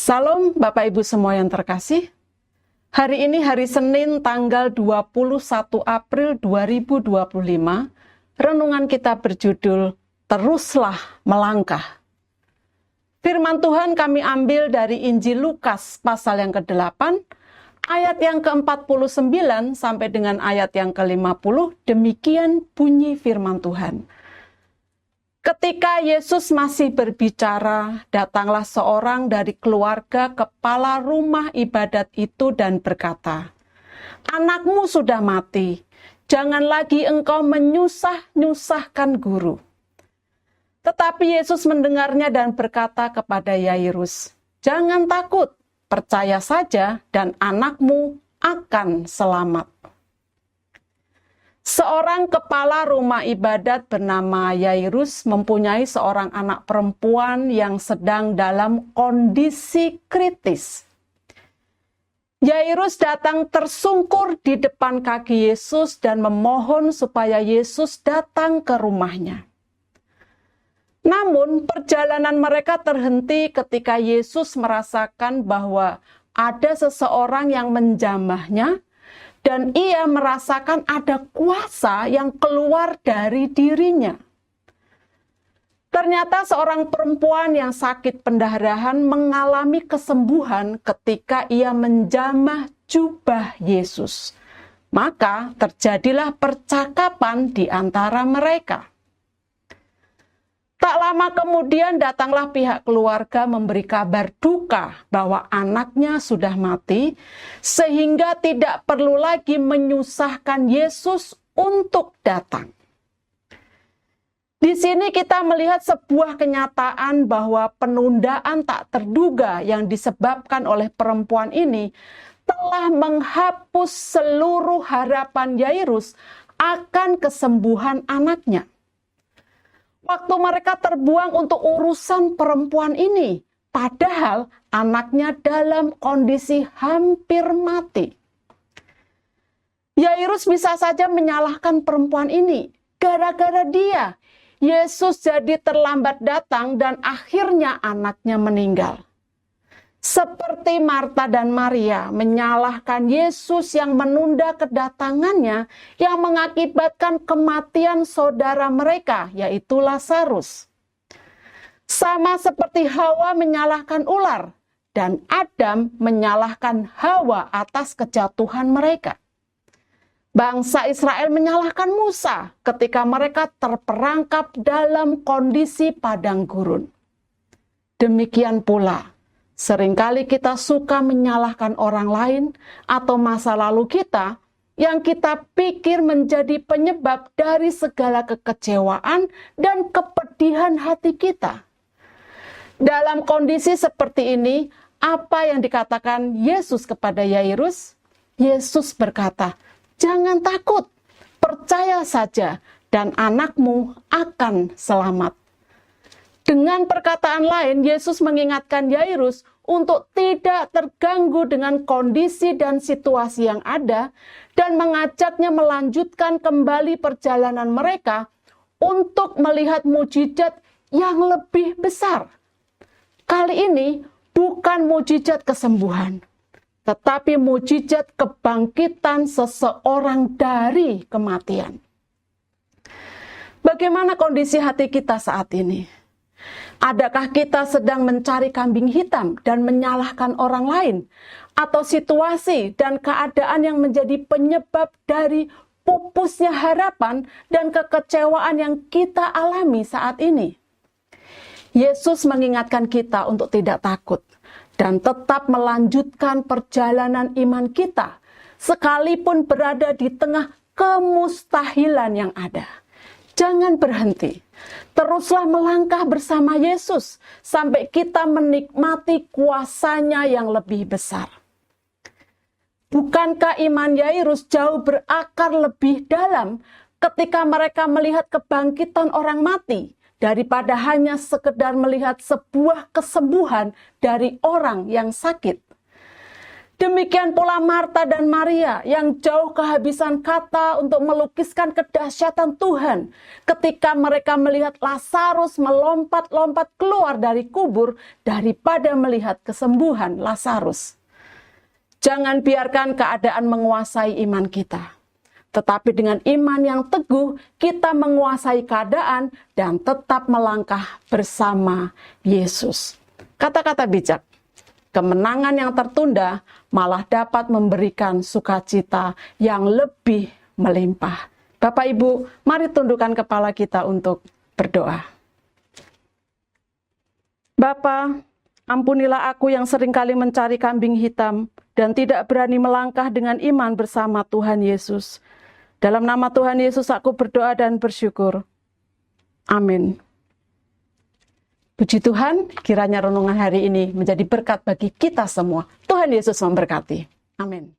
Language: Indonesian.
Salam Bapak Ibu semua yang terkasih. Hari ini hari Senin tanggal 21 April 2025. Renungan kita berjudul Teruslah Melangkah. Firman Tuhan kami ambil dari Injil Lukas pasal yang ke-8, ayat yang ke-49 sampai dengan ayat yang ke-50. Demikian bunyi firman Tuhan. Ketika Yesus masih berbicara, datanglah seorang dari keluarga kepala rumah ibadat itu dan berkata, "Anakmu sudah mati, jangan lagi engkau menyusah-nyusahkan guru." Tetapi Yesus mendengarnya dan berkata kepada Yairus, "Jangan takut, percaya saja dan anakmu akan selamat." Seorang kepala rumah ibadat bernama Yairus mempunyai seorang anak perempuan yang sedang dalam kondisi kritis. Yairus datang tersungkur di depan kaki Yesus dan memohon supaya Yesus datang ke rumahnya. Namun perjalanan mereka terhenti ketika Yesus merasakan bahwa ada seseorang yang menjamahnya, dan ia merasakan ada kuasa yang keluar dari dirinya. Ternyata seorang perempuan yang sakit pendarahan mengalami kesembuhan ketika ia menjamah jubah Yesus. Maka terjadilah percakapan di antara mereka. Tak lama kemudian datanglah pihak keluarga memberi kabar duka bahwa anaknya sudah mati, sehingga tidak perlu lagi menyusahkan Yesus untuk datang. Di sini kita melihat sebuah kenyataan bahwa penundaan tak terduga yang disebabkan oleh perempuan ini telah menghapus seluruh harapan Yairus akan kesembuhan anaknya. Waktu mereka terbuang untuk urusan perempuan ini, padahal anaknya dalam kondisi hampir mati. Yairus bisa saja menyalahkan perempuan ini. Gara-gara dia, Yesus jadi terlambat datang dan akhirnya anaknya meninggal. Seperti Marta dan Maria menyalahkan Yesus yang menunda kedatangannya yang mengakibatkan kematian saudara mereka, yaitu Lazarus. Sama seperti Hawa menyalahkan ular dan Adam menyalahkan Hawa atas kejatuhan mereka. Bangsa Israel menyalahkan Musa ketika mereka terperangkap dalam kondisi padang gurun. Demikian pula, seringkali kita suka menyalahkan orang lain atau masa lalu kita yang kita pikir menjadi penyebab dari segala kekecewaan dan kepedihan hati kita. Dalam kondisi seperti ini, apa yang dikatakan Yesus kepada Yairus? Yesus berkata, "Jangan takut, percaya saja dan anakmu akan selamat." Dengan perkataan lain, Yesus mengingatkan Yairus untuk tidak terganggu dengan kondisi dan situasi yang ada dan mengajaknya melanjutkan kembali perjalanan mereka untuk melihat mukjizat yang lebih besar. Kali ini bukan mukjizat kesembuhan, tetapi mukjizat kebangkitan seseorang dari kematian. Bagaimana kondisi hati kita saat ini? Adakah kita sedang mencari kambing hitam dan menyalahkan orang lain? Atau situasi dan keadaan yang menjadi penyebab dari pupusnya harapan dan kekecewaan yang kita alami saat ini? Yesus mengingatkan kita untuk tidak takut dan tetap melanjutkan perjalanan iman kita, sekalipun berada di tengah kemustahilan yang ada. Jangan berhenti. Teruslah melangkah bersama Yesus sampai kita menikmati kuasanya yang lebih besar. Bukankah iman Yairus jauh berakar lebih dalam ketika mereka melihat kebangkitan orang mati daripada hanya sekedar melihat sebuah kesembuhan dari orang yang sakit? Demikian pula Marta dan Maria yang jauh kehabisan kata untuk melukiskan kedahsyatan Tuhan ketika mereka melihat Lazarus melompat-lompat keluar dari kubur daripada melihat kesembuhan Lazarus. Jangan biarkan keadaan menguasai iman kita. Tetapi dengan iman yang teguh, kita menguasai keadaan dan tetap melangkah bersama Yesus. Kata-kata bijak, kemenangan yang tertunda malah dapat memberikan sukacita yang lebih melimpah. Bapak Ibu, mari tundukkan kepala kita untuk berdoa. Bapa, ampunilah aku yang seringkali mencari kambing hitam dan tidak berani melangkah dengan iman bersama Tuhan Yesus. Dalam nama Tuhan Yesus aku berdoa dan bersyukur. Amin. Puji Tuhan, kiranya renungan hari ini menjadi berkat bagi kita semua. Tuhan Yesus memberkati. Amin.